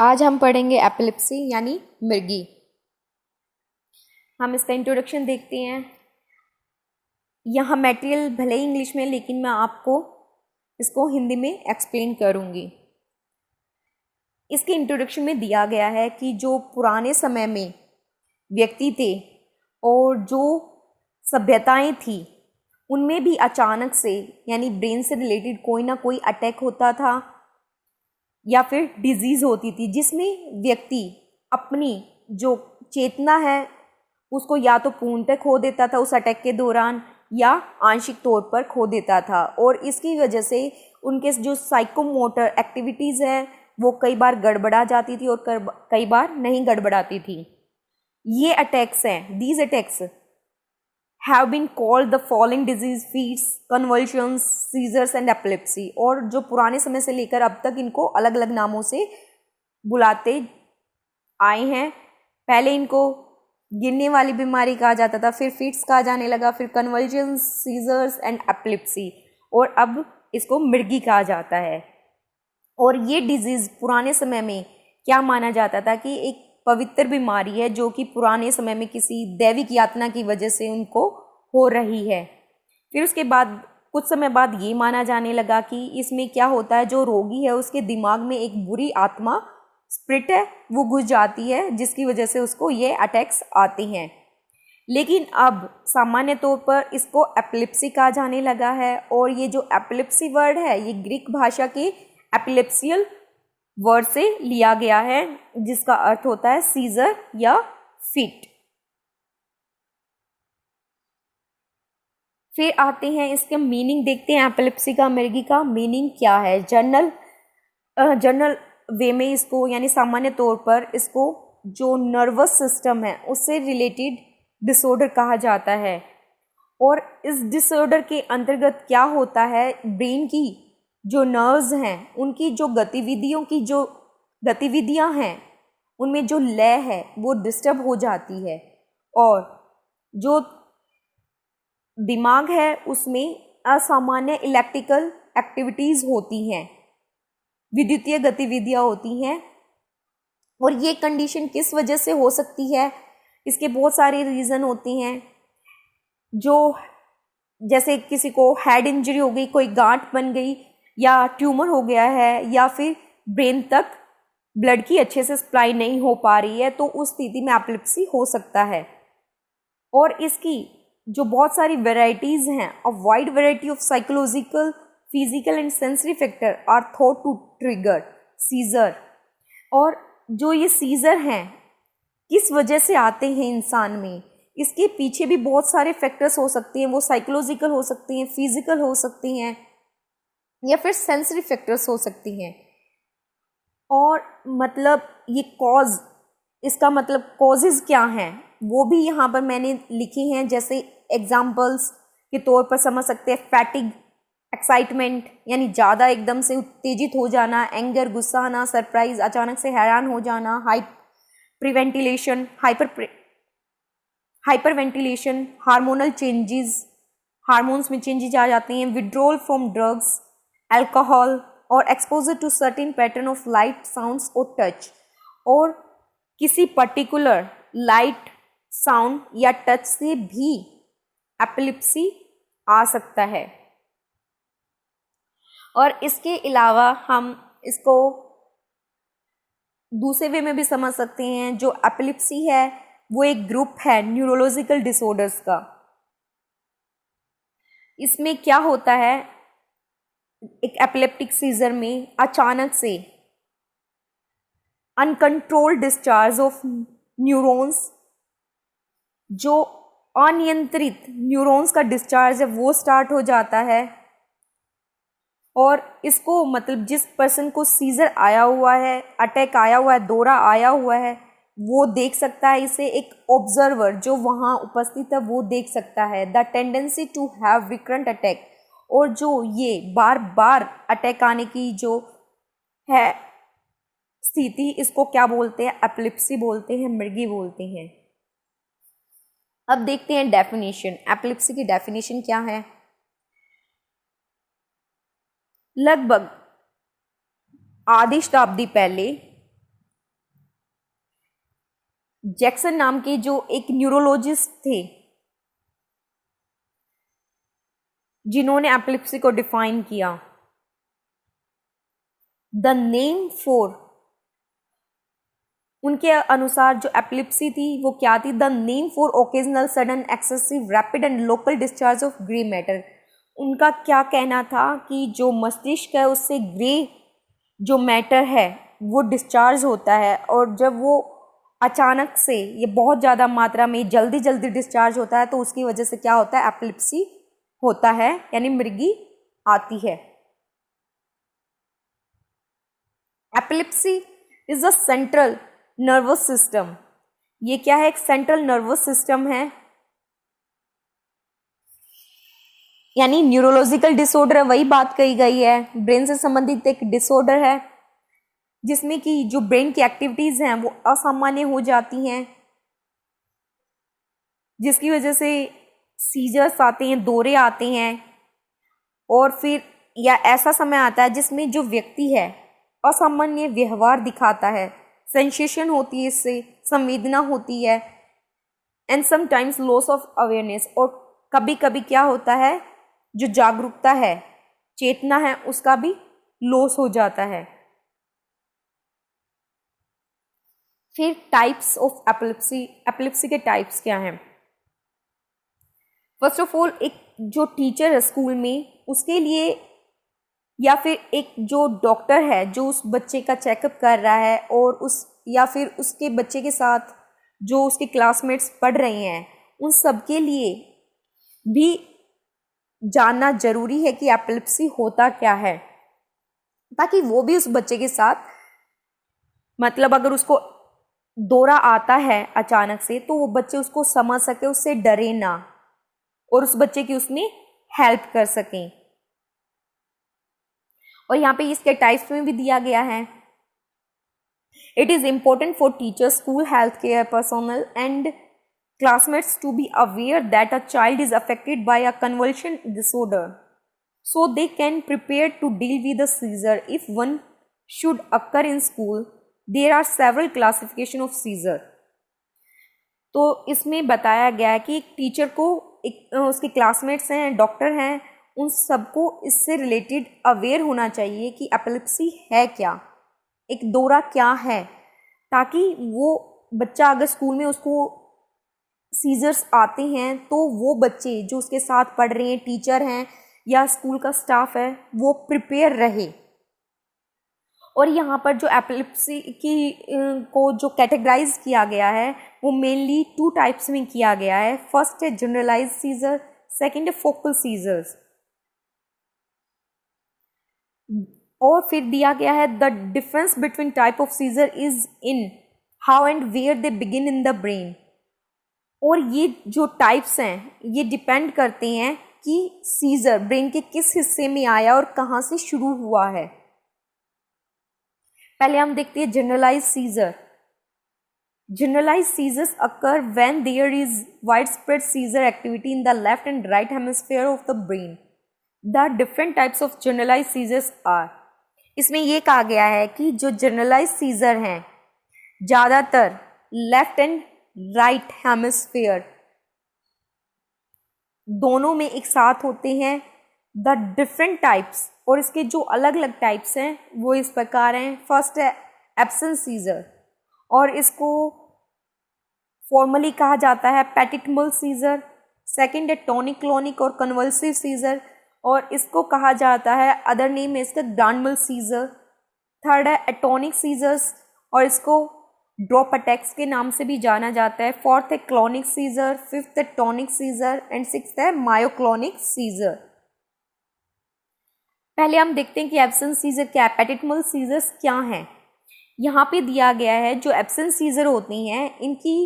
आज हम पढ़ेंगे एपिलेप्सी यानी मिर्गी। हम इसका इंट्रोडक्शन देखते हैं। यहाँ मटेरियल भले ही इंग्लिश में, लेकिन मैं आपको इसको हिंदी में एक्सप्लेन करूँगी। इसके इंट्रोडक्शन में दिया गया है कि जो पुराने समय में व्यक्ति थे और जो सभ्यताएं थी, उनमें भी अचानक से यानी ब्रेन से रिलेटेड कोई ना कोई अटैक होता था या फिर डिजीज़ होती थी, जिसमें व्यक्ति अपनी जो चेतना है उसको या तो पूर्णतः खो देता था उस अटैक के दौरान, या आंशिक तौर पर खो देता था। और इसकी वजह से उनके जो साइकोमोटर एक्टिविटीज़ है वो कई बार गड़बड़ा जाती थी और कई बार नहीं गड़बड़ाती थी। ये अटैक्स हैं, these attacks have been called the following disease feats, convulsions, seizures and epilepsy। और जो पुराने समय से लेकर अब तक इनको अलग अलग नामों से बुलाते आए हैं। पहले इनको गिरने वाली बीमारी कहा जाता था, फिर फिट्स कहा जाने लगा, फिर कन्वल्जन्स, सीजर्स एंड एपिलेप्सी, और अब इसको मिर्गी कहा जाता है। और ये डिजीज़ पुराने समय में क्या माना जाता था कि एक पवित्र बीमारी है जो कि पुराने समय में किसी दैविक यातना की वजह से उनको हो रही है। फिर उसके बाद कुछ समय बाद ये माना जाने लगा कि इसमें क्या होता है, जो रोगी है उसके दिमाग में एक बुरी आत्मा स्पिरिट है वो घुस जाती है, जिसकी वजह से उसको ये अटैक्स आते हैं। लेकिन अब सामान्य तौर पर इसको एपिलेप्सी कहा जाने लगा है। और ये जो एपिलेप्सी वर्ड है ये ग्रीक भाषा के एपिलेप्सियल वर्ड से लिया गया है, जिसका अर्थ होता है सीजर या फिट। फिर आते हैं इसके मीनिंग देखते हैं, एपिलेप्सी का, मिर्गी का मीनिंग क्या है। जनरल वे में इसको यानी सामान्य तौर पर इसको जो नर्वस सिस्टम है उससे रिलेटेड डिसऑर्डर कहा जाता है। और इस डिसऑर्डर के अंतर्गत क्या होता है, ब्रेन की जो नर्व्स हैं उनकी जो गतिविधियां हैं उनमें जो लय है वो डिस्टर्ब हो जाती है, और जो दिमाग है उसमें असामान्य इलेक्ट्रिकल एक्टिविटीज़ होती हैं, विद्युतीय गतिविधियां होती हैं। और ये कंडीशन किस वजह से हो सकती है, इसके बहुत सारे रीज़न होते हैं। जो जैसे किसी को हेड इंजरी हो गई, कोई गांठ बन गई, या ट्यूमर हो गया है, या फिर ब्रेन तक ब्लड की अच्छे से सप्लाई नहीं हो पा रही है, तो उस स्थिति में एपिलेप्सी हो सकता है। और इसकी जो बहुत सारी वेराइटीज़ हैं, a wide variety of psychological, physical and sensory factor are thought to trigger seizure. और जो ये सीजर हैं किस वजह से आते हैं इंसान में, इसके पीछे भी बहुत सारे फैक्टर्स हो सकते हैं। वो साइकोलॉजिकल हो सकते हैं, फिजिकल हो सकती हैं, या फिर सेंसरी फैक्टर्स हो सकती हैं। और मतलब ये कॉज, इसका मतलब कॉजेज़ क्या हैं वो भी यहाँ पर मैंने लिखे हैं। जैसे एग्जाम्पल्स के तौर पर समझ सकते हैं, फैटिग, एक्साइटमेंट यानी ज़्यादा एकदम से उत्तेजित हो जाना, एंगर गुस्सा आना, सरप्राइज, अचानक से हैरान हो जाना, हाइपरवेंटिलेशन, हार्मोनल चेंजेस, हार्मोन्स में चेंजेस आ जाते हैं, विड्रॉल फ्रॉम ड्रग्स, अल्कोहल, और exposure to certain pattern of light, sounds और टच। और किसी पर्टिकुलर लाइट, साउंड या टच से भी एपिलेप्सी आ सकता है। और इसके अलावा हम इसको दूसरे वे में भी समझ सकते हैं। जो एपिलेप्सी है वो एक ग्रुप है न्यूरोलॉजिकल डिसऑर्डर्स का। इसमें क्या होता है, एक एपिलेप्टिक सीजर में अचानक से अनकंट्रोल्ड डिस्चार्ज ऑफ न्यूरॉन्स, जो अनियंत्रित न्यूरॉन्स का डिस्चार्ज है वो स्टार्ट हो जाता है। और इसको मतलब जिस पर्सन को सीजर आया हुआ है, अटैक आया हुआ है, दौरा आया हुआ है, वो देख सकता है इसे। एक ऑब्जर्वर जो वहाँ उपस्थित है वो देख सकता है। The tendency to have recurrent attack, और जो ये बार बार अटैक आने की जो है स्थिति, इसको क्या बोलते हैं, एपिलेप्सी बोलते हैं, मिर्गी बोलते हैं। अब देखते हैं डेफिनेशन, एपिलेप्सी की डेफिनेशन क्या है। लगभग आधी शताब्दी पहले जैक्सन नाम के जो एक न्यूरोलॉजिस्ट थे जिन्होंने एपिलेप्सी को डिफाइन किया। द नेम फॉर, उनके अनुसार जो एपिलेप्सी थी वो क्या थी? The name for occasional sudden excessive rapid and local discharge of grey matter. उनका क्या कहना था कि जो मस्तिष्क है उससे ग्रे जो मैटर है वो डिस्चार्ज होता है, और जब वो अचानक से ये बहुत ज़्यादा मात्रा में जल्दी जल्दी डिस्चार्ज होता है तो उसकी वजह से क्या होता है? एपिलेप्सी होता है, यानी मृगी आती है। Epilepsy is a central nervous system. ये क्या है? एक सेंट्रल नर्वस सिस्टम है, यानी न्यूरोलॉजिकल डिसऑर्डर है, वही बात कही गई है। ब्रेन से संबंधित एक डिसऑर्डर है जिसमें कि जो ब्रेन की एक्टिविटीज हैं वो असामान्य हो जाती हैं, जिसकी वजह से सीजर्स आते हैं, दौरे आते हैं, और फिर या ऐसा समय आता है जिसमें जो व्यक्ति है असामान्य व्यवहार दिखाता है, सेंसेशन होती है, इससे संवेदना होती है, and sometimes loss of awareness. और कभी कभी क्या होता है? जो जागरूकता है, चेतना है, उसका भी लॉस हो जाता है। फिर टाइप्स ऑफ एपिलेप्सी। एपिलेप्सी के टाइप्स क्या हैं? फर्स्ट ऑफ ऑल, एक जो टीचर है स्कूल में उसके लिए, या फिर एक जो डॉक्टर है जो उस बच्चे का चेकअप कर रहा है, और उस या फिर उसके बच्चे के साथ जो उसके क्लासमेट्स पढ़ रहे हैं, उन सब के लिए भी जानना जरूरी है कि एपिलेप्सी होता क्या है, ताकि वो भी उस बच्चे के साथ, मतलब अगर उसको दौरा आता है अचानक से तो वो बच्चे उसको समझ सके, उससे डरे ना, और उस बच्चे की उसमें हेल्प कर सकें। और यहाँ पे इसके टाइप्स में भी दिया गया है। It is important for teachers, school health care personal and classmates to be aware that a child is affected by a convulsion disorder, so they can prepare to deal with the seizure if one should occur in school. There are several classification of seizure. तो इसमें बताया गया है कि एक teacher को, एक उसके क्लासमेट्स हैं, डॉक्टर हैं, उन सबको इससे रिलेटेड अवेयर होना चाहिए कि एपिलेप्सी है क्या, एक दौरा क्या है, ताकि वो बच्चा अगर स्कूल में उसको सीजर्स आते हैं तो वो बच्चे जो उसके साथ पढ़ रहे हैं, टीचर हैं या स्कूल का स्टाफ है, वो प्रिपेयर रहे। और यहाँ पर जो एपिलेप्सी की को जो कैटेगराइज किया गया है वो मेनली 2 टाइप्स में किया गया है। फर्स्ट है जनरलाइज सीजर, सेकंड है फोकल सीजर्स। और फिर दिया गया है the difference between type of seizure is in how and where they begin in the brain. और ये जो टाइप्स हैं ये डिपेंड करते हैं कि सीजर ब्रेन के किस हिस्से में आया और कहाँ से शुरू हुआ है। पहले हम देखते हैं generalize seizure. Generalize seizures occur when there is widespread seizure activity in the left and right hemisphere of the brain. The different types of generalize seizures are. इसमें यह कहा गया है कि जो जनरलाइज सीजर हैं ज़्यादातर लेफ्ट एंड राइट हेमिस्फीयर दोनों में एक साथ होते हैं। द डिफरेंट टाइप्स, और इसके जो अलग अलग टाइप्स हैं वो इस प्रकार हैं। फर्स्ट है एब्सेंट सीजर, और इसको फॉर्मली कहा जाता है पैटिटमल सीजर। सेकंड है टॉनिक क्लोनिक और कन्वल्सिव सीजर, और इसको कहा जाता है, अदर नेम है इसका, ग्रांडमल सीजर। थर्ड है एटोनिक सीजर्स, और इसको ड्रॉप अटैक्स के नाम से भी जाना जाता है। फोर्थ है क्लोनिक सीजर, फिफ्थ है टॉनिक सीजर, एंड सिक्स्थ है मायोक्लोनिक सीजर। पहले हम देखते हैं कि एब्सेंट सीजर क्या है, पैटिटमल सीजर्स क्या हैं। यहाँ पे दिया गया है जो एब्सेंट सीजर होती हैं इनकी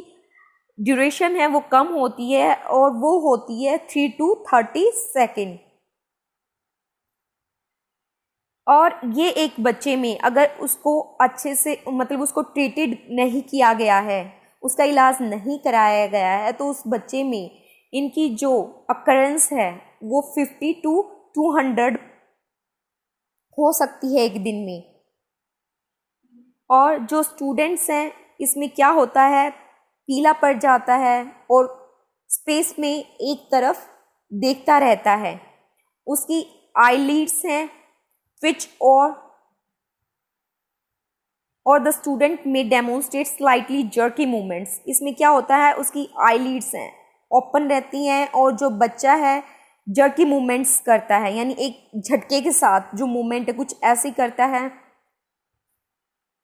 ड्यूरेशन है वो कम होती है, और वो होती है 3 to 30 सेकेंड। और ये एक बच्चे में अगर उसको अच्छे से, मतलब उसको ट्रीटेड नहीं किया गया है, उसका इलाज नहीं कराया गया है, तो उस बच्चे में इनकी जो अकरेंस है वो 50 to 200 हो सकती है एक दिन में। और जो स्टूडेंट्स हैं इसमें क्या होता है, पीला पड़ जाता है और स्पेस में एक तरफ देखता रहता है। उसकी आईलिड्स हैं ट्विच और द स्टूडेंट में डेमोन्स्ट्रेट स्लाइटली जर्की मूवमेंट्स। इसमें क्या होता है, उसकी आईलिड्स हैं ओपन रहती हैं और जो बच्चा है जर्की मूवमेंट्स करता है, यानी एक झटके के साथ जो मूवमेंट है कुछ ऐसे करता है।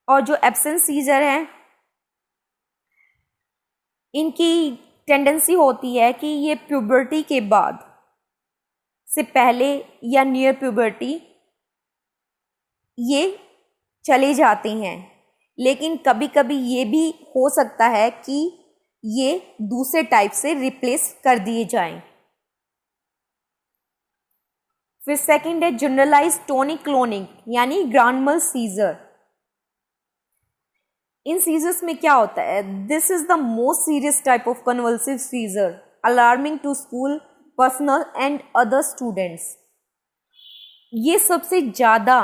और जो एब्सेंस सीजर है इनकी टेंडेंसी होती है कि ये प्यूबर्टी के बाद से पहले या नियर प्यूबर्टी ये चले जाते हैं, लेकिन कभी कभी ये भी हो सकता है कि ये दूसरे टाइप से रिप्लेस कर दिए जाएं। फिर सेकंड है जनरलाइज टोनिक क्लोनिक यानी ग्रांड mal सीजर। इन सीजर्स में क्या होता है, this is the most serious type of convulsive seizure alarming to school personal and other students. ये सबसे ज़्यादा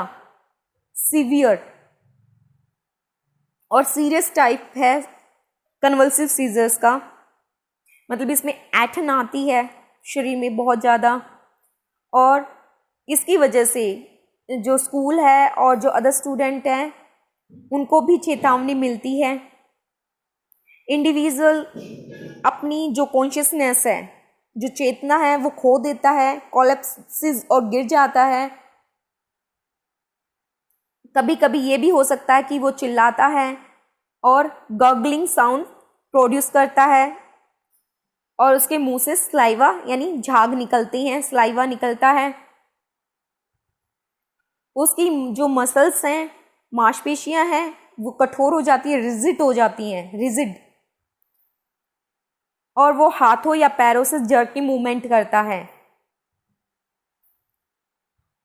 सीवियर और सीरियस टाइप है कन्वल्सिव सीजर्स का। मतलब इसमें ऐंठन आती है शरीर में बहुत ज़्यादा, और इसकी वजह से जो स्कूल है और जो अदर स्टूडेंट हैं उनको भी चेतावनी मिलती है। इंडिविजुअल अपनी जो कॉन्शियसनेस है, जो चेतना है, वो खो देता है, कोलैप्सिस और गिर जाता है। कभी कभी ये भी हो सकता है कि वो चिल्लाता है और गॉगलिंग साउंड प्रोड्यूस करता है और उसके मुंह से स्लाइवा यानी झाग निकलती हैं, स्लाइवा निकलता है। उसकी जो मसल्स हैं, मांसपेशियां हैं, वो कठोर हो जाती है, रिजिड हो जाती हैं, रिजिड, और वो हाथों या पैरों से जर्की मूवमेंट करता है।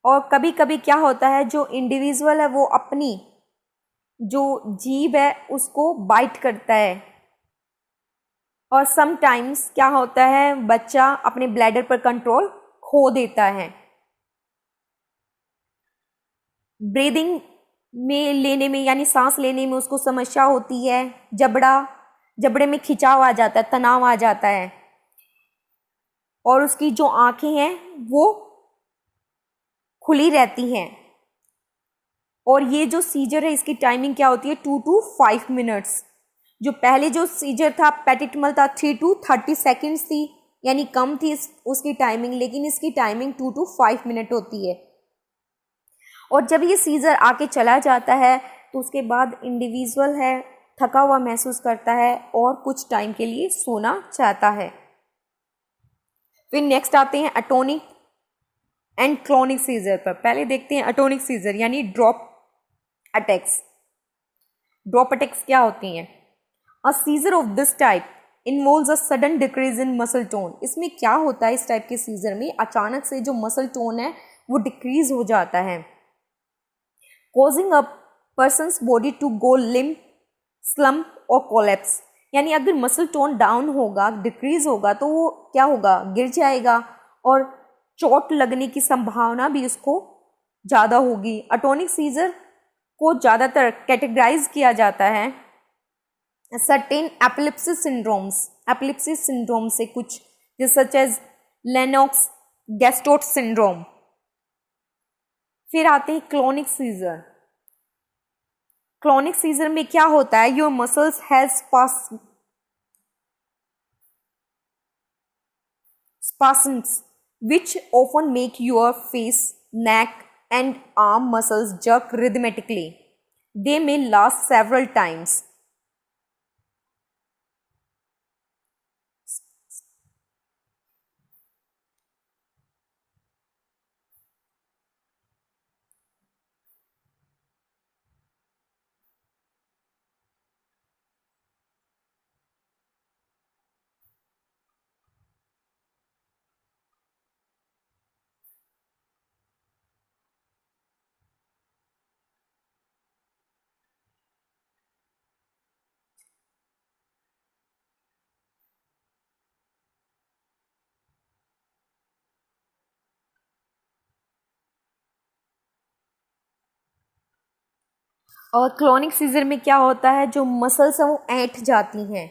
और कभी कभी क्या होता है, जो इंडिविजुअल है वो अपनी जो जीभ है उसको बाइट करता है। और समटाइम्स क्या होता है, बच्चा अपने ब्लैडर पर कंट्रोल खो देता है। ब्रीदिंग में लेने में यानी सांस लेने में उसको समस्या होती है। जबड़े में खिंचाव आ जाता है, तनाव आ जाता है, और उसकी जो आंखें हैं वो खुली रहती हैं। और ये जो सीजर है इसकी टाइमिंग क्या होती है, 2 to 5 मिनट्स। जो पहले जो सीजर था पैटिटमल था 3 to 30 सेकेंड्स थी, यानी कम थी उसकी टाइमिंग, लेकिन इसकी टाइमिंग 2 to 5 मिनट होती है। और जब ये सीजर आके चला जाता है तो उसके बाद इंडिविजुअल है थका हुआ महसूस करता है और कुछ टाइम के लिए सोना चाहता है। फिर नेक्स्ट आते हैं अटोनिक एंड क्लोनिक सीजर पर। पहले देखते हैं अटोनिक सीजर यानी ड्रॉप अटैक्स। ड्रॉप अटैक्स क्या होती हैं? A seizure of this type involves a sudden decrease in muscle tone. इसमें क्या होता है, इस टाइप के सीजर में अचानक से जो मसल टोन है वो डिक्रीज हो जाता है, causing a person's body to go limp, slump और कोलैप्स। यानी अगर मसल टोन डाउन होगा, डिक्रीज होगा, तो वो क्या होगा, गिर जाएगा और चोट लगने की संभावना भी उसको ज़्यादा होगी। अटोनिक सीजर को ज़्यादातर कैटेगराइज किया जाता है सर्टेन एपिलेप्सिस सिंड्रोम से कुछ, जैसे सच एज लेनॉक्स गैस्टोट सिंड्रोम। फिर आते हैं क्लोनिक सीजर। क्लोनिक सीजर में क्या होता है, your muscles has spasms which often make your face, neck and arm muscles jerk rhythmically. They may last several times. और क्लोनिक सीजर में क्या होता है, जो मसल्स हैं वो ऐंठ जाती हैं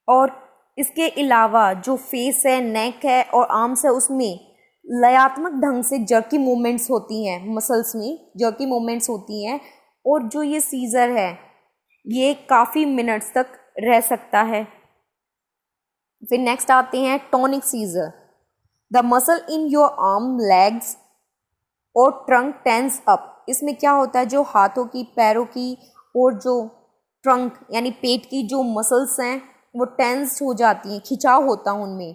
और इसके अलावा जो फेस है, नेक है और आर्म्स है, उसमें लयात्मक ढंग से जर्की मूवमेंट्स होती हैं, मसल्स में जर्की मूवमेंट्स होती हैं। और जो ये सीज़र है ये काफ़ी मिनट्स तक रह सकता है। फिर नेक्स्ट आते हैं tonic seizure. The muscle in your arm, legs और ट्रंक टेंस अप। इसमें क्या होता है, जो हाथों की, पैरों की और जो ट्रंक यानी पेट की जो मसल्स हैं वो टेंस हो जाती हैं, खिंचाव होता है उनमें।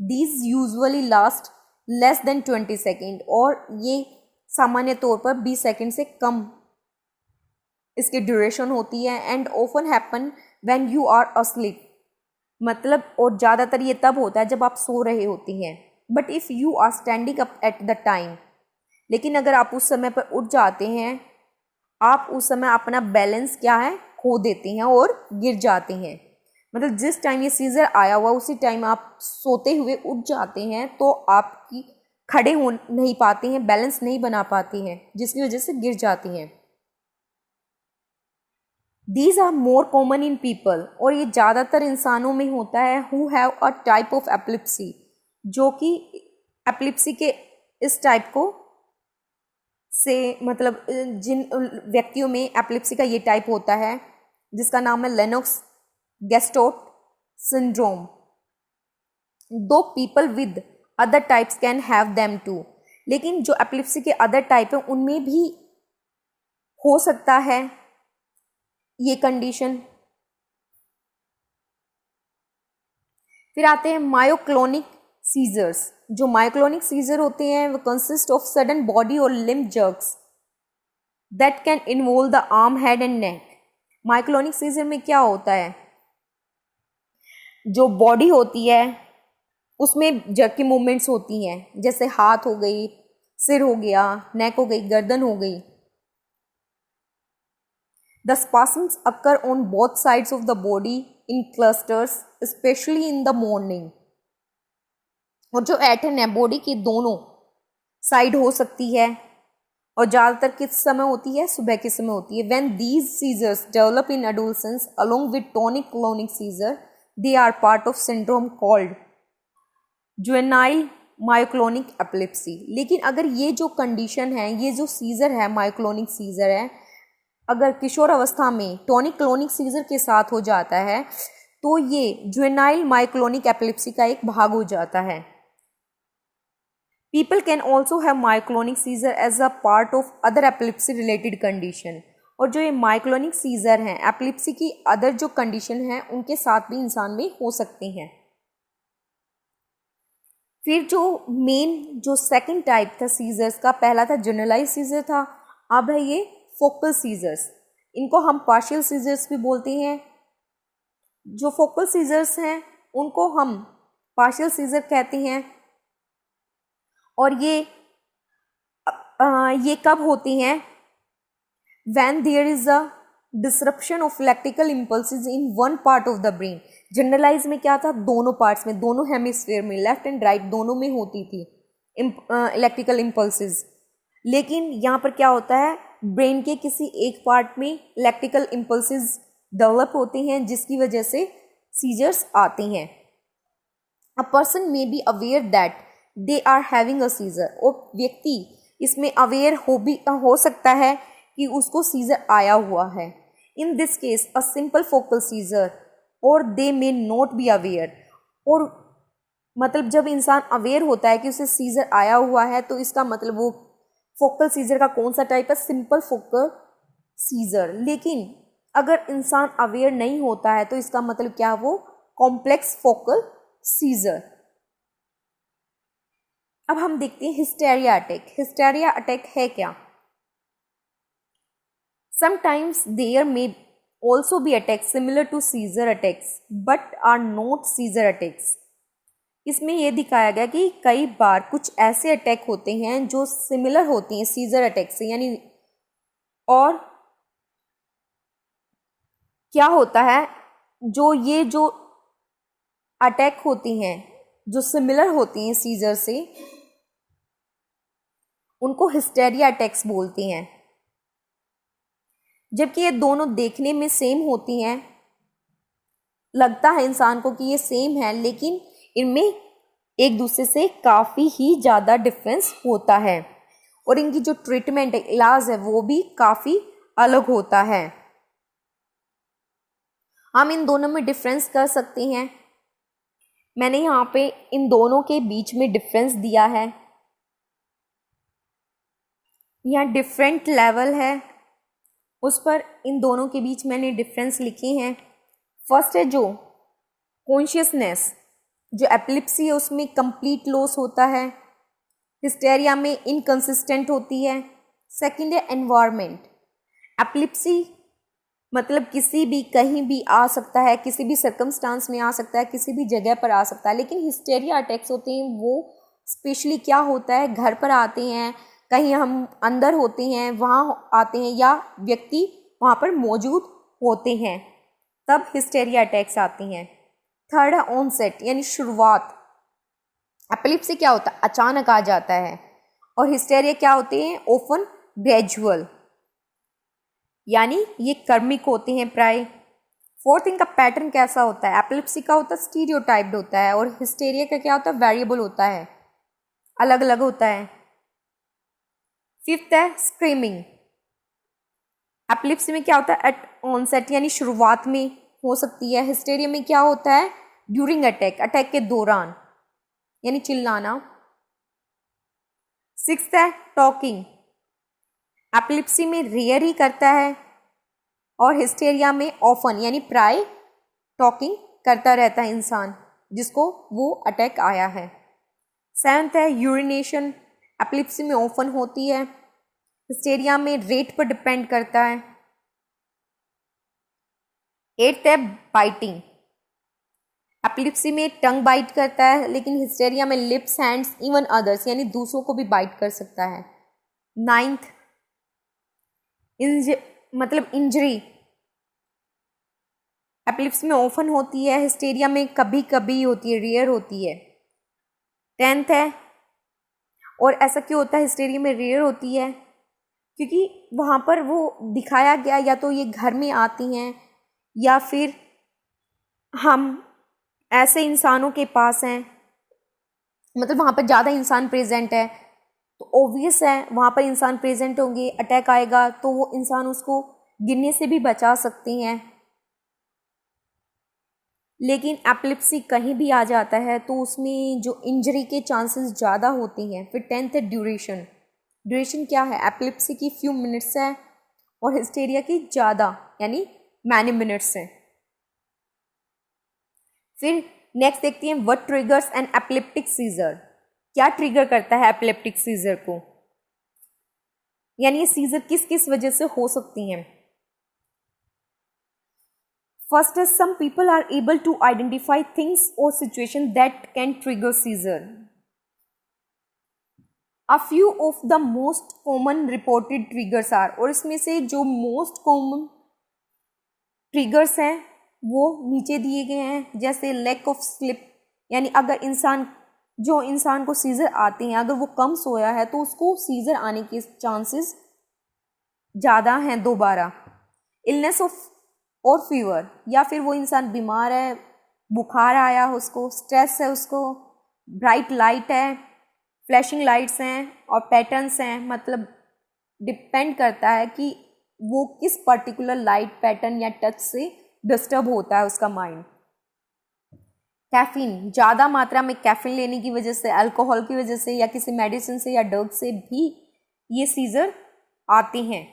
These usually last less than 20 second, और ये सामान्य तौर पर 20 सेकेंड से कम इसकी ड्यूरेशन होती है। And often happen when you are asleep, मतलब और ज़्यादातर ये तब होता है जब आप सो रहे होते हैं। But if you are standing up at the time, लेकिन अगर आप उस समय पर उठ जाते हैं, आप उस समय अपना बैलेंस क्या है खो देते हैं और गिर जाते हैं। मतलब जिस टाइम ये सीजर आया हुआ उसी टाइम आप सोते हुए उठ जाते हैं, तो आपकी खड़े हो नहीं पाते हैं, बैलेंस नहीं बना पाते हैं, जिसकी वजह से गिर जाते हैं। These are more common in people, और ये ज़्यादातर इंसानों में होता है who have a type of epilepsy, जो कि एपिलेप्सी के इस टाइप को से मतलब जिन व्यक्तियों में एपिलेप्सी का ये टाइप होता है जिसका नाम है लेनोक्स गैस्टोट सिंड्रोम। दो people with other types can have them too, लेकिन जो एपिलेप्सी के अदर टाइप है उनमें भी हो सकता है ये कंडीशन। फिर आते हैं मायोक्लोनिक सीजर्स। जो मायोक्लोनिक सीजर होते हैं वो कंसिस्ट ऑफ सडन बॉडी और limb jerks that can involve the arm, head and neck. Myoclonic seizure में क्या होता है, जो बॉडी होती है उसमें जर्की मूवमेंट्स होती हैं, जैसे हाथ हो गई, सिर हो गया, नेक हो गई, गर्दन हो गई। The spasms occur on both sides of the body in clusters, especially in the morning. और जो ऐठन है बॉडी की दोनों साइड हो सकती है, और ज़्यादातर किस समय होती है, सुबह के समय होती है। When these seizures develop in adolescence along with tonic-clonic seizure, they are part of syndrome called juvenile myoclonic epilepsy। लेकिन अगर ये जो कंडीशन है, ये जो सीजर है, मायोक्लोनिक सीजर है, अगर किशोर अवस्था में टॉनिक क्लोनिक सीजर के साथ हो जाता है तो ये जुवेनाइल मायोक्लोनिक एपिलेप्सी का एक भाग हो जाता है। People can also have myoclonic seizure as a part of other epilepsy related condition. और जो ये मायोक्लोनिक सीजर हैं एपिलेप्सी की अदर जो कंडीशन है उनके साथ भी इंसान में हो सकते हैं। फिर जो मेन जो सेकंड टाइप था सीजर्स का, पहला था जनरलाइज सीजर था, अब है ये फोकल सीजर्स। इनको हम पार्शियल सीजर्स भी बोलते हैं। जो फोकल सीजर्स हैं उनको हम पार्शियल सीजर कहते हैं। और ये कब होती हैं, when there is a disruption of electrical impulses in one part of the brain. Generalize में क्या था, दोनों पार्ट्स में, दोनों हेमिस्फीयर में, लेफ्ट एंड राइट दोनों में होती थी इलेक्ट्रिकल इम्पल्सेस। लेकिन यहाँ पर क्या होता है, ब्रेन के किसी एक पार्ट में इलेक्ट्रिकल इम्पल्सेस डेवलप होते हैं जिसकी वजह से सीजर्स आते हैं। A person may be aware that they are having a seizure, और व्यक्ति इसमें अवेयर हो सकता है कि उसको सीजर आया हुआ है। In this case a simple focal scissor, और दे मे नॉट बी अवेयर। और मतलब जब इंसान अवेयर होता है कि उसे सीजर आया हुआ है तो इसका मतलब वो फोकल सीजर का कौन सा टाइप है, सिंपल फोकल सीजर। लेकिन अगर इंसान अवेयर नहीं होता है तो इसका मतलब क्या, वो कॉम्प्लेक्स फोकल सीजर। अब हम देखते हैं हिस्टेरिया अटैक। हिस्टेरिया अटैक है क्या? Sometimes there may also be attack similar to seizure attacks but are not seizure attacks. इसमें यह दिखाया गया कि कई बार कुछ ऐसे अटैक होते हैं जो सिमिलर होते हैं सीजर अटैक से, यानी और क्या होता है, जो अटैक होती हैं जो सिमिलर होती हैं सीजर से, उनको हिस्टेरिया अटैक्स बोलते हैं। जबकि ये दोनों देखने में सेम होती हैं लगता है इंसान को कि ये सेम है, लेकिन इनमें एक दूसरे से काफ़ी ही ज़्यादा डिफरेंस होता है और इनकी जो ट्रीटमेंट है, इलाज है, वो भी काफ़ी अलग होता है। हम इन दोनों में डिफरेंस कर सकते हैं। मैंने यहाँ पे इन दोनों के बीच में डिफरेंस दिया है। यहाँ डिफरेंट लेवल है, उस पर इन दोनों के बीच मैंने डिफरेंस लिखे हैं। फर्स्ट है जो कॉन्शियसनेस, जो एपिलेप्सी है उसमें कंप्लीट लॉस होता है, हिस्टेरिया में इनकंसिस्टेंट होती है। सेकंड है एनवायरनमेंट। एपिलेप्सी मतलब किसी भी कहीं भी आ सकता है, किसी भी सर्कमस्टांस में आ सकता है, किसी भी जगह पर आ सकता है। लेकिन हिस्टेरिया अटैक्स होते हैं वो स्पेशली क्या होता है, घर पर आते हैं, कहीं हम अंदर होते हैं वहाँ आते हैं, या व्यक्ति वहाँ पर मौजूद होते हैं, तब हिस्टेरिया अटैक्स आते हैं। थर्ड है ऑनसेट यानी शुरुआत। एपिलेप्सी क्या होता है, अचानक आ जाता है, और हिस्टेरिया क्या होते हैं, ओफन ग्रेजुअल, यानी ये कर्मिक होते हैं प्राय। फोर्थ इनका पैटर्न कैसा होता है, एपिलेप्सी का होता है स्टीरियोटाइप्ड होता है, और हिस्टेरिया का क्या होता है, वेरिएबल होता है, अलग अलग होता है। फिफ्थ है स्क्रीमिंग। एपिलेप्सी में क्या होता है, एट ऑनसेट यानी शुरुआत में हो सकती है। हिस्टेरिया में क्या होता है, ड्यूरिंग अटैक, अटैक के दौरान, यानी चिल्लाना। सिक्स्थ है टॉकिंग। एपिलेप्सी में रेयर ही करता है, और हिस्टेरिया में ऑफन यानी प्राय टॉकिंग करता रहता है इंसान जिसको वो अटैक आया है। सेवंथ है यूरिनेशन। एपिलेप्सी में ऑफन होती है, हिस्टेरिया में रेट पर डिपेंड करता है। एट्थ है बाइटिंग। एपिलेप्सी में टंग बाइट करता है, लेकिन हिस्टेरिया में लिप्स, हैंड्स, इवन अदर्स यानी दूसरों को भी बाइट कर सकता है। नाइन्थ मतलब इंजरी। एपिलेप्सी में ऑफन होती है, हिस्टेरिया में कभी कभी होती है, रेयर होती है। टेंथ है, और ऐसा क्यों होता है हिस्टेरिया में रेयर होती है, क्योंकि वहाँ पर वो दिखाया गया, या तो ये घर में आती हैं, या फिर हम ऐसे इंसानों के पास हैं, मतलब वहाँ पर ज़्यादा इंसान प्रेजेंट है, तो ऑब्वियस है वहाँ पर इंसान प्रेजेंट होंगे, अटैक आएगा तो वो इंसान उसको गिरने से भी बचा सकते हैं। लेकिन एपिलेप्सी कहीं भी आ जाता है तो उसमें जो इंजरी के चांसेस ज़्यादा होते हैं। फिर टेंथ है ड्यूरेशन। ड्यूरेशन क्या है, एपिलेप्सी की फ्यू मिनट्स है, और हिस्टेरिया की ज़्यादा यानी मैनी मिनट्स हैं। फिर नेक्स्ट देखते हैं what triggers an epileptic seizure. क्या ट्रिगर करता है एपिलेप्टिक सीजर को, यानी ये सीजर किस किस वजह से हो सकती हैं। First is some people are able to identify things or situation that can trigger seizure. A few of the most common reported triggers are, और इसमें से जो most common triggers हैं वो नीचे दिए गए हैं। जैसे lack of sleep, यानी अगर इंसान को सीजर आते हैं, अगर वो कम सोया है तो उसको सीजर आने के चांसेस ज़्यादा हैं दोबारा। इलनेस ऑफ और फीवर, या फिर वो इंसान बीमार है, बुखार आया हो उसको, स्ट्रेस है उसको, ब्राइट लाइट है, फ्लैशिंग लाइट्स हैं और पैटर्न्स हैं, मतलब डिपेंड करता है कि वो किस पर्टिकुलर लाइट पैटर्न या टच से डिस्टर्ब होता है उसका माइंड। कैफीन, ज़्यादा मात्रा में कैफीन लेने की वजह से, अल्कोहल की वजह से, या किसी मेडिसिन से या ड्रग से भी ये सीजर आते हैं।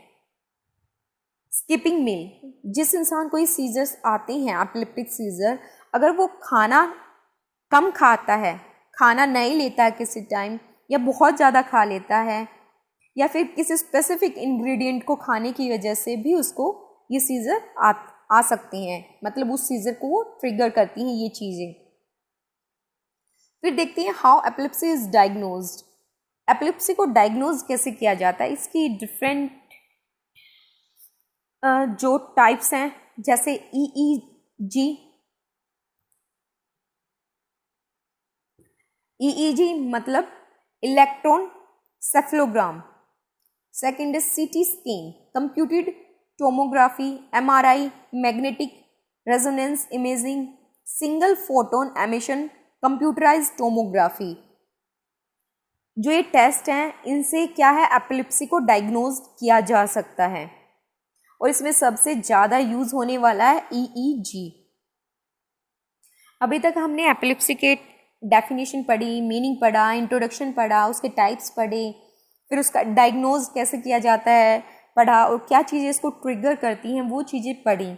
स्किपिंग मील, जिस इंसान को ये सीजर्स आते हैं एपिलेप्टिक सीजर, अगर वो खाना कम खाता है, खाना नहीं लेता है किसी टाइम, या बहुत ज़्यादा खा लेता है, या फिर किसी स्पेसिफिक इंग्रेडिएंट को खाने की वजह से भी उसको ये सीजर आ सकते हैं, मतलब उस सीजर को वो ट्रिगर करती हैं ये चीज़ें। फिर देखते हैं how epilepsy is diagnosed. Epilepsy को डायग्नोज कैसे किया जाता है, इसकी डिफरेंट जो टाइप्स हैं, जैसे ईईजी मतलब electron cephalogram. Second is CT scan, computed tomography, MRI, magnetic resonance imaging, single photon emission, computerised tomography. जो ये टेस्ट हैं इनसे क्या है, एपिलेप्सी को डायग्नोज किया जा सकता है। और इसमें सबसे ज़्यादा यूज़ होने वाला है EEG। अभी तक हमने एपिलेप्सी के डेफिनेशन पढ़ी, मीनिंग पढ़ा, इंट्रोडक्शन पढ़ा, उसके टाइप्स पढ़े, फिर उसका डायग्नोज कैसे किया जाता है पढ़ा, और क्या चीज़ें इसको ट्रिगर करती हैं वो चीज़ें पढ़ी।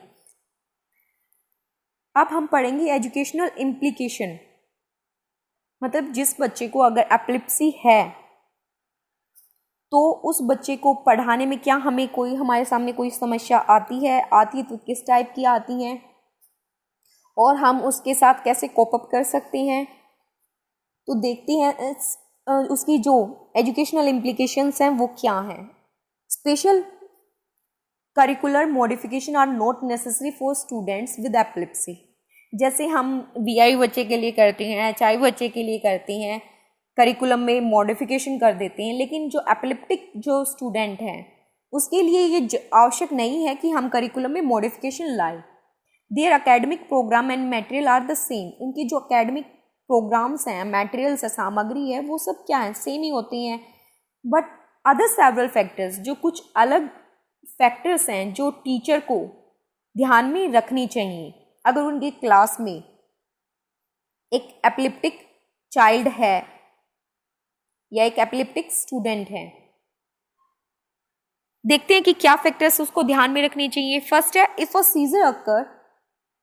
अब हम पढ़ेंगे एजुकेशनल इम्प्लीकेशन। मतलब जिस बच्चे को अगर एपिलेप्सी है तो उस बच्चे को पढ़ाने में क्या हमारे सामने कोई समस्या आती है तो किस टाइप की आती हैं, और हम उसके साथ कैसे कोप अप कर सकते हैं। तो देखते हैं उसकी जो एजुकेशनल इम्प्लीकेशंस हैं वो क्या हैं। Special curricular modification are not necessary for students with epilepsy. जैसे हम VI बच्चे के लिए करते हैं, HI बच्चे के लिए करते हैं, करिकुलम में मॉडिफिकेशन कर देते हैं, लेकिन जो एपिलेप्टिक जो स्टूडेंट हैं उसके लिए ये आवश्यक नहीं है कि हम करिकुलम में मॉडिफिकेशन लाएं। Their academic program and material are the same. उनकी जो एकेडमिक प्रोग्राम्स हैं, मटेरियल्स है, सामग्री है, वो सब क्या है, सेम ही होती हैं। बट अदर सेवरल फैक्टर्स, जो कुछ अलग फैक्टर्स हैं जो टीचर को ध्यान में रखनी चाहिए अगर उनकी क्लास में एक एपिलेप्टिक चाइल्ड है या एक एपिलेप्टिक स्टूडेंट है। देखते हैं कि क्या फैक्टर्स उसको ध्यान में रखने चाहिए। फर्स्ट है, if a seizure occur,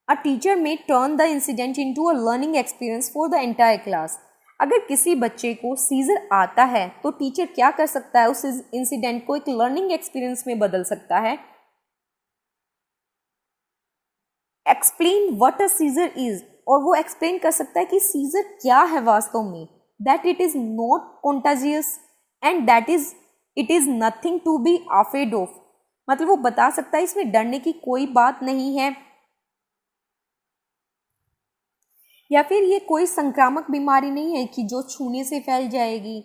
a teacher may turn the incident into a learning experience for the entire class. अगर किसी बच्चे को सीजर आता है तो टीचर क्या कर सकता है, उस इंसिडेंट को एक लर्निंग एक्सपीरियंस में बदल सकता है। Explain what a seizure is, और वो एक्सप्लेन कर सकता है कि सीजर क्या है वास्तव में, that it is not contagious and that is it is nothing to be afraid of. मतलब वो बता सकता है इसमें डरने की कोई बात नहीं है, या फिर ये कोई संक्रामक बीमारी नहीं है कि जो छूने से फैल जाएगी।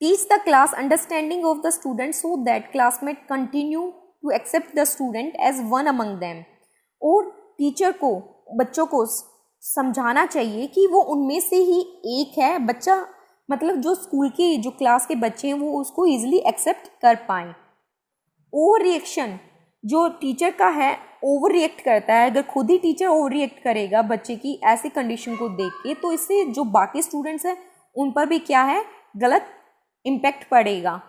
Teach the class understanding of the student so that classmate continue to accept the student as one among them. और टीचर को बच्चों को समझाना चाहिए कि वो उनमें से ही एक है बच्चा, मतलब जो स्कूल के जो क्लास के बच्चे हैं वो उसको ईजिली एक्सेप्ट कर पाएँ। ओवर रिएक्शन, जो टीचर का है ओवर रिएक्ट करता है, अगर खुद ही टीचर ओवर रिएक्ट करेगा बच्चे की ऐसी कंडीशन को देख के, तो इससे जो बाकी स्टूडेंट्स हैं उन पर भी क्या है, गलत इम्पैक्ट पड़ेगा।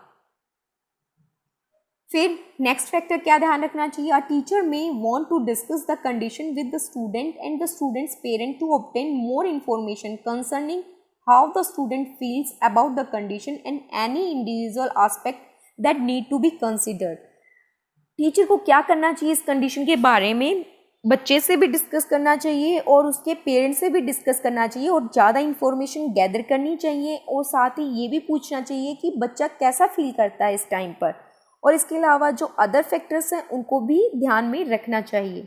फिर नेक्स्ट फैक्टर क्या ध्यान रखना चाहिए, a teacher may want to discuss the condition with the student and the students parent to obtain more information concerning how the student feels about the condition and any individual aspect that need to be considered. Teacher को क्या करना चाहिए, इस condition के बारे में बच्चे से भी डिस्कस करना चाहिए और उसके पेरेंट्स से भी डिस्कस करना चाहिए और ज़्यादा इन्फॉर्मेशन गैदर करनी चाहिए, और साथ ही ये भी पूछना चाहिए कि बच्चा कैसा फील करता है इस टाइम पर, और इसके अलावा जो अदर फैक्टर्स हैं उनको भी ध्यान में रखना चाहिए।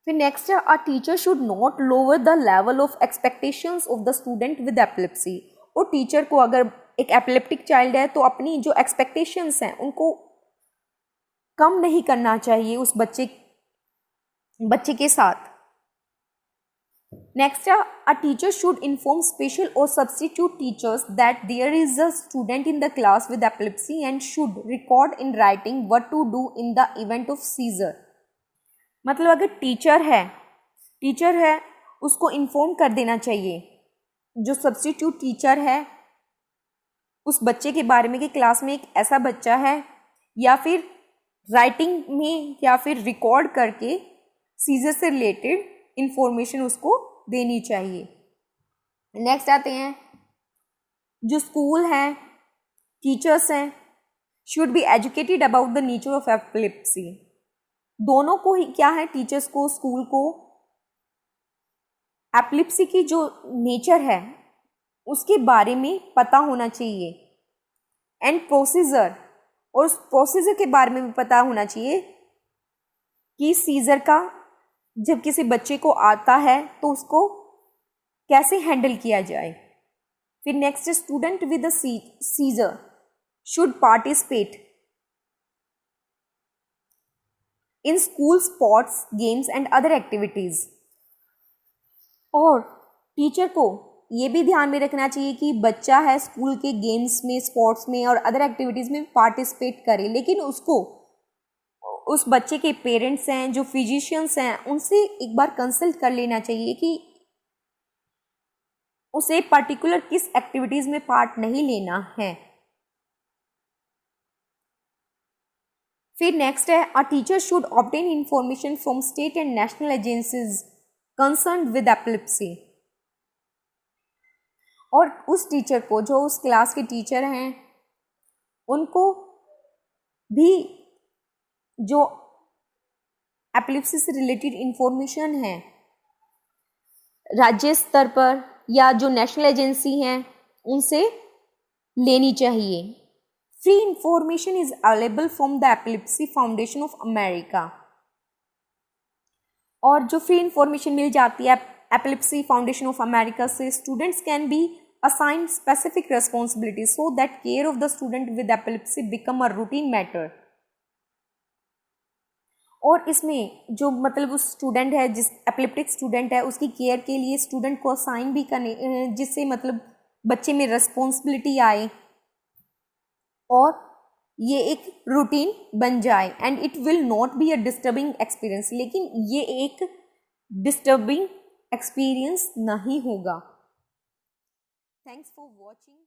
फिर नेक्स्ट है, a teacher should not lower the level of expectations of the student with epilepsy. और टीचर को अगर एक एपिलेप्टिक चाइल्ड है तो अपनी जो एक्सपेक्टेशंस हैं उनको कम नहीं करना चाहिए उस बच्चे के साथ। नेक्स्ट है, a teacher should inform special और substitute teachers that there is a student in the class with epilepsy and should record in writing what to do in the event of seizure. मतलब अगर teacher है उसको inform कर देना चाहिए, जो substitute teacher है उस बच्चे के बारे में कि क्लास में एक ऐसा बच्चा है, या फिर राइटिंग में या फिर रिकॉर्ड करके सीजर से रिलेटेड इंफॉर्मेशन उसको देनी चाहिए। नेक्स्ट आते हैं, जो स्कूल हैं, टीचर्स हैं, should be educated about the nature of epilepsy. दोनों को ही क्या है, टीचर्स को, स्कूल को एपिलेप्सी की जो नेचर है उसके बारे में पता होना चाहिए, एंड प्रोसीजर, और उस प्रोसीजर के बारे में भी पता होना चाहिए कि सीजर का जब किसी बच्चे को आता है तो उसको कैसे हैंडल किया जाए। फिर next, student with seizure should participate in school sports games and other activities. और टीचर को ये भी ध्यान में रखना चाहिए कि बच्चा है स्कूल के गेम्स में, स्पोर्ट्स में और अदर एक्टिविटीज़ में पार्टिसिपेट करे, लेकिन उसको उस बच्चे के पेरेंट्स हैं, जो फिजिशियंस हैं, उनसे एक बार कंसल्ट कर लेना चाहिए कि उसे पर्टिकुलर किस एक्टिविटीज़ में पार्ट नहीं लेना है। फिर नेक्स्ट है, a teacher should obtain information from state and national agencies concerned with epilepsy. और उस टीचर को, जो उस क्लास के टीचर हैं, उनको भी जो एपिलेप्सी से रिलेटेड इंफॉर्मेशन है राज्य स्तर पर या जो नेशनल एजेंसी हैं उनसे लेनी चाहिए। Free information is available from the epilepsy foundation of America. और जो फ्री इंफॉर्मेशन मिल जाती है एपिलेप्सी फाउंडेशन ऑफ अमेरिका से, students can be assign specific responsibility so that care of the student with epilepsy become a routine matter. और इसमें जो मतलब उस स्टूडेंट है, जिस एपिलेप्टिक स्टूडेंट है, उसकी केयर के लिए स्टूडेंट को असाइन भी करने, जिससे मतलब बच्चे में रिस्पॉन्सिबिलिटी आए और ये एक रूटीन बन जाए। And it will not be a disturbing experience, लेकिन ये एक डिस्टर्बिंग एक्सपीरियंस नहीं होगा। Thanks for watching.